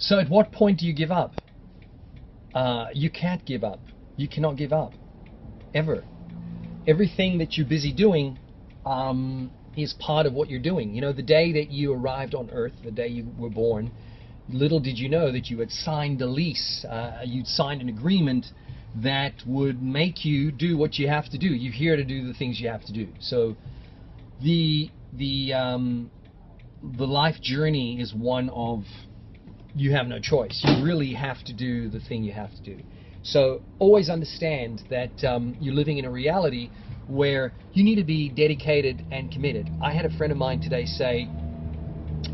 So at what point do you give up? You can't give up. You cannot give up. Ever. Everything that you're busy doing is part of what you're doing. You know, the day that you arrived on Earth, the day you were born, little did you know that you had signed a lease, you'd signed an agreement that would make you do what you have to do. You're here to do the things you have to do. So the life journey is one of you have no choice. You really have to do the thing you have to do. So always understand that you're living in a reality where you need to be dedicated and committed. I had a friend of mine today say,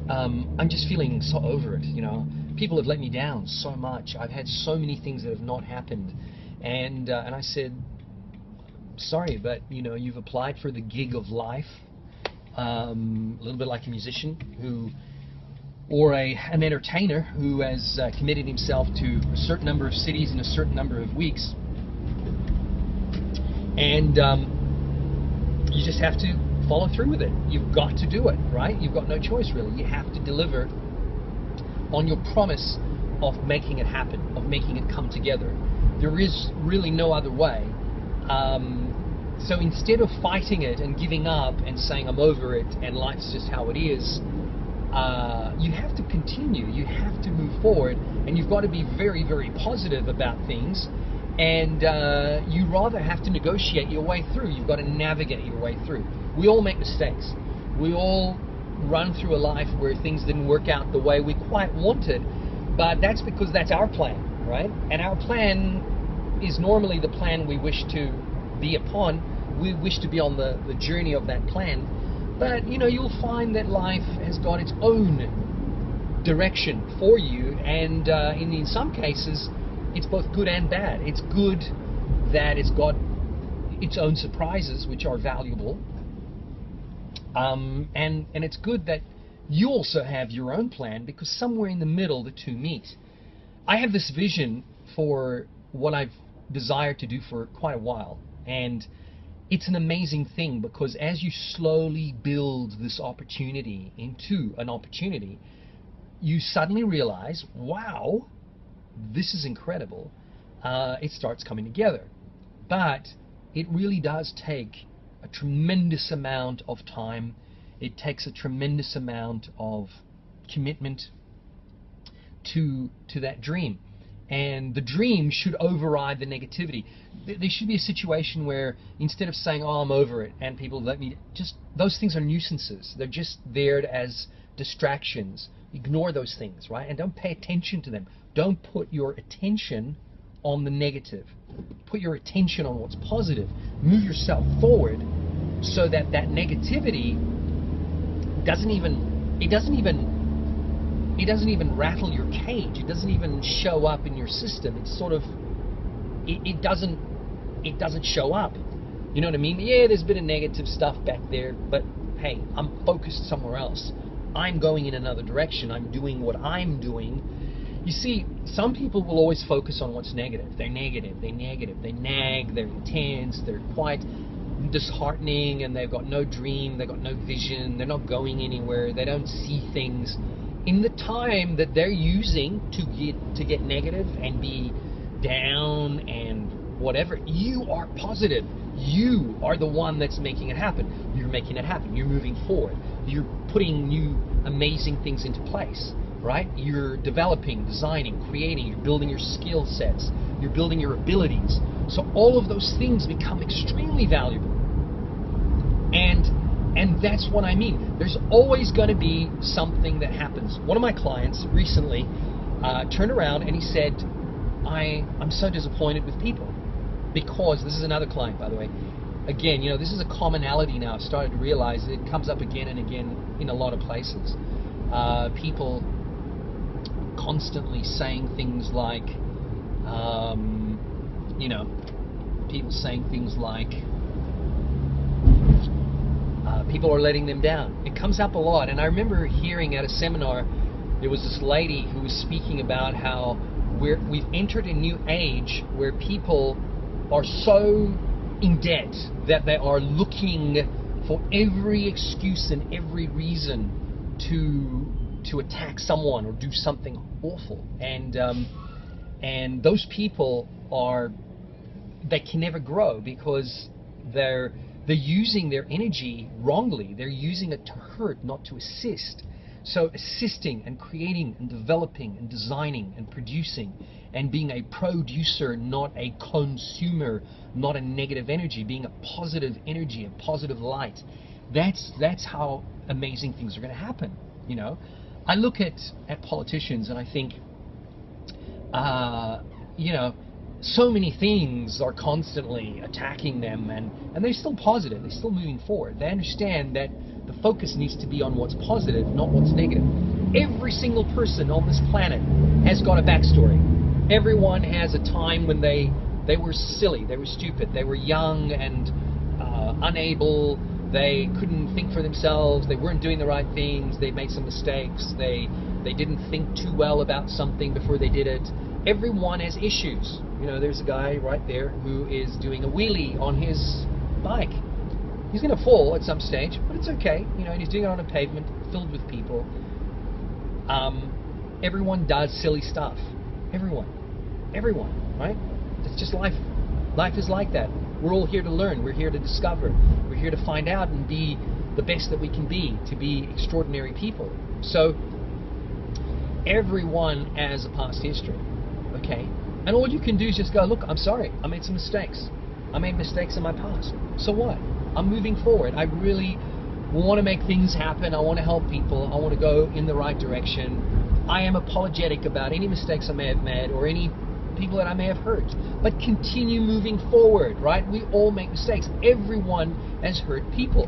I'm just feeling so over it, you know. People have let me down so much. I've had so many things that have not happened. And I said, sorry, but you know, you've applied for the gig of life, a little bit like a musician or an entertainer who has committed himself to a certain number of cities in a certain number of weeks. And you just have to follow through with it. You've got to do it, right? You've got no choice, really. You have to deliver on your promise of making it happen, of making it come together. There is really no other way. So instead of fighting it and giving up and saying I'm over it and life's just how it is, you have to continue. You have to move forward, and you've got to be very, very positive about things. And you rather have to negotiate your way through. You've got to navigate your way through. We all make mistakes. We all run through a life where things didn't work out the way we quite wanted, but that's because that's our plan, right? And our plan is normally the plan we wish to be upon. We wish to be on the journey of that plan. But you know, you'll find that life has got its own direction for you, and in some cases it's both good and bad. It's good that it's got its own surprises, which are valuable, and it's good that you also have your own plan, because somewhere in the middle the two meet. I have this vision for what I've desired to do for quite a while, and it's an amazing thing, because as you slowly build this opportunity into an opportunity, you suddenly realize, wow, this is incredible. It starts coming together. But it really does take a tremendous amount of time. It takes a tremendous amount of commitment to that dream. And the dream should override the negativity. There should be a situation where instead of saying, oh, I'm over it, and people let me, just, those things are nuisances. They're just there as distractions. Ignore those things, right? And don't pay attention to them. Don't put your attention on the negative. Put your attention on what's positive. Move yourself forward so that that negativity doesn't even rattle your cage. It doesn't even show up in your system. It's sort of, it doesn't show up. You know what I mean? Yeah, there's a bit of negative stuff back there, but hey, I'm focused somewhere else. I'm going in another direction. I'm doing what I'm doing. You see, some people will always focus on what's negative. They're negative, they nag, they're intense, they're quite disheartening, and they've got no dream, they've got no vision, they're not going anywhere, they don't see things. In the time that they're using to get negative and be down and whatever, you are positive. You are the one that's making it happen. You're making it happen. You're moving forward. You're putting new amazing things into place, right? You're developing, designing, creating. You're building your skill sets. You're building your abilities. So all of those things become extremely valuable. And that's what I mean. There's always going to be something that happens. One of my clients recently turned around and he said, I'm so disappointed with people. Because, this is another client, by the way. Again, you know, this is a commonality now. I've started to realize it comes up again and again in a lot of places. People constantly saying things like, you know, people saying things like, people are letting them down. It comes up a lot. And I remember hearing at a seminar, there was this lady who was speaking about how we've entered a new age where people are so in debt that they are looking for every excuse and every reason to attack someone or do something awful. And those people they can never grow because they're using their energy wrongly. They're using it to hurt, not to assist. So assisting and creating and developing and designing and producing and being a producer, not a consumer, not a negative energy, being a positive energy, a positive light. That's how amazing things are going to happen. You know, I look at politicians and I think, you know, so many things are constantly attacking them, and they're still positive. They're still moving forward. They understand that the focus needs to be on what's positive, not what's negative. Every single person on this planet has got a backstory. Everyone has a time when they were silly, they were stupid, they were young and unable, they couldn't think for themselves, they weren't doing the right things, they made some mistakes, they didn't think too well about something before they did it. Everyone has issues. You know, there's a guy right there who is doing a wheelie on his bike. He's going to fall at some stage, but it's okay. You know, and he's doing it on a pavement filled with people. Everyone does silly stuff. Everyone, right? It's just life. Life is like that. We're all here to learn. We're here to discover. We're here to find out and be the best that we can be, to be extraordinary people. So everyone has a past history, okay? And all you can do is just go, look, I'm sorry, I made some mistakes. I made mistakes in my past. So what? I'm moving forward. I really want to make things happen. I want to help people. I want to go in the right direction. I am apologetic about any mistakes I may have made or any people that I may have hurt. But continue moving forward, right? We all make mistakes. Everyone has hurt people.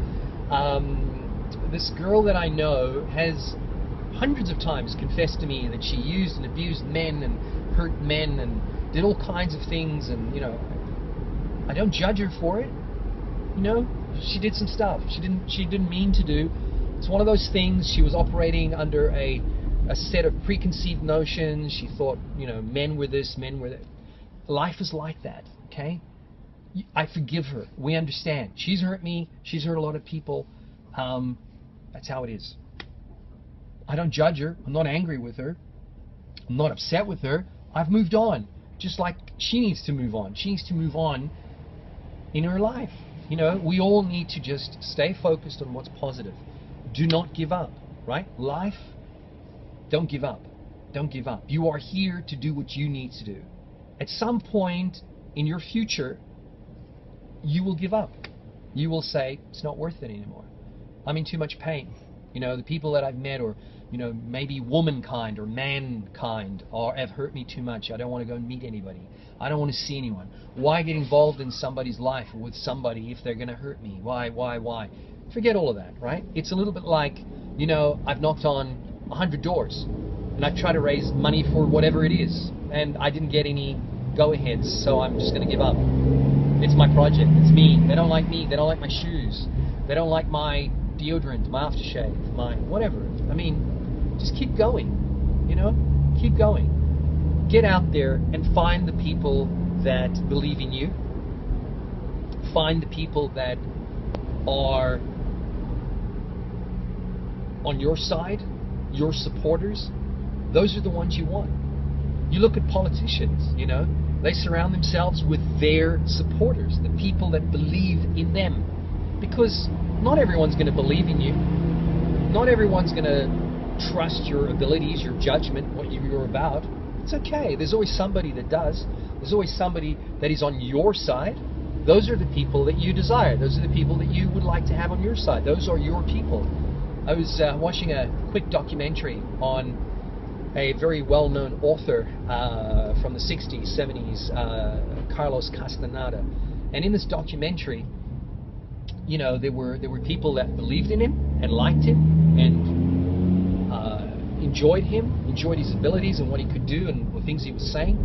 This girl that I know has hundreds of times confessed to me that she used and abused men and hurt men and did all kinds of things, and you know, I don't judge her for it. You know, she did some stuff she didn't mean to do. It's one of those things. She was operating under a set of preconceived notions. She thought, you know, men were this, men were that. Life is like that, okay? I forgive her. We understand. She's hurt me. She's hurt a lot of people. That's how it is. I don't judge her. I'm not angry with her. I'm not upset with her. I've moved on. Just like she needs to move on. She needs to move on in her life. You know, we all need to just stay focused on what's positive. Do not give up, right? Life, don't give up. Don't give up. You are here to do what you need to do. At some point in your future, you will give up. You will say, it's not worth it anymore. I'm in too much pain. You know, the people that I've met, or, you know, maybe womankind or mankind have hurt me too much. I don't want to go and meet anybody. I don't want to see anyone. Why get involved in somebody's life or with somebody if they're going to hurt me? Why? Forget all of that, right? It's a little bit like, you know, I've knocked on 100 doors and I've tried to raise money for whatever it is, and I didn't get any go-aheads, so I'm just going to give up. It's my project. It's me. They don't like me. They don't like my shoes. They don't like my deodorant, my aftershave, my whatever. I mean, just keep going, you know? Keep going. Get out there and find the people that believe in you. Find the people that are on your side, your supporters. Those are the ones you want. You look at politicians, you know, they surround themselves with their supporters, the people that believe in them. Because not everyone's going to believe in you. Not everyone's going to trust your abilities, your judgment, what you're about. It's okay. There's always somebody that does. There's always somebody that is on your side. Those are the people that you desire. Those are the people that you would like to have on your side. Those are your people. I was watching a quick documentary on a very well-known author from the 60s, 70s, Carlos Castaneda. And in this documentary, you know, there were people that believed in him and liked him and enjoyed him, enjoyed his abilities and what he could do and the things he was saying.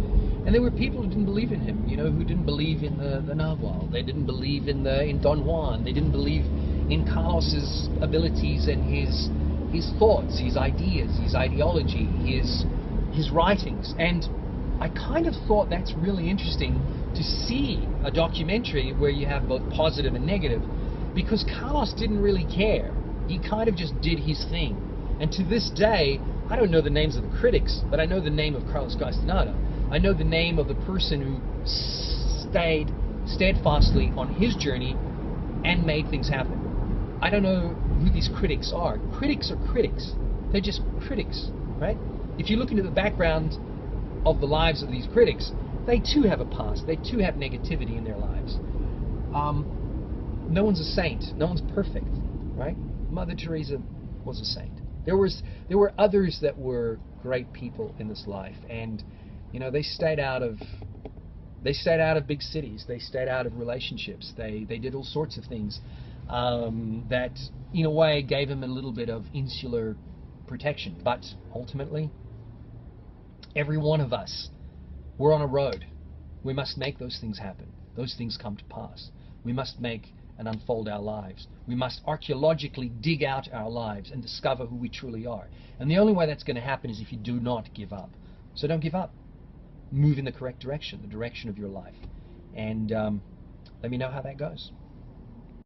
And there were people who didn't believe in him, you know, who didn't believe in the Nahual. They didn't believe in Don Juan. They didn't believe in Carlos's abilities and his thoughts, his ideas, his ideology, his writings. And I kind of thought that's really interesting to see a documentary where you have both positive and negative, because Carlos didn't really care. He kind of just did his thing. And to this day, I don't know the names of the critics, but I know the name of Carlos Castaneda. I know the name of the person who stayed steadfastly on his journey and made things happen. I don't know who these critics are. Critics are critics. They're just critics, right? If you look into the background of the lives of these critics, they too have a past. They too have negativity in their lives. No one's a saint. No one's perfect, right? Mother Teresa was a saint. There were others that were great people in this life, and you know, they stayed out of big cities. They stayed out of relationships. They did all sorts of things that, in a way, gave them a little bit of insular protection. But ultimately, every one of us, we're on a road. We must make those things happen. Those things come to pass. We must make and unfold our lives. We must archaeologically dig out our lives and discover who we truly are. And the only way that's going to happen is if you do not give up. So don't give up. Move in the correct direction, the direction of your life. And let me know how that goes.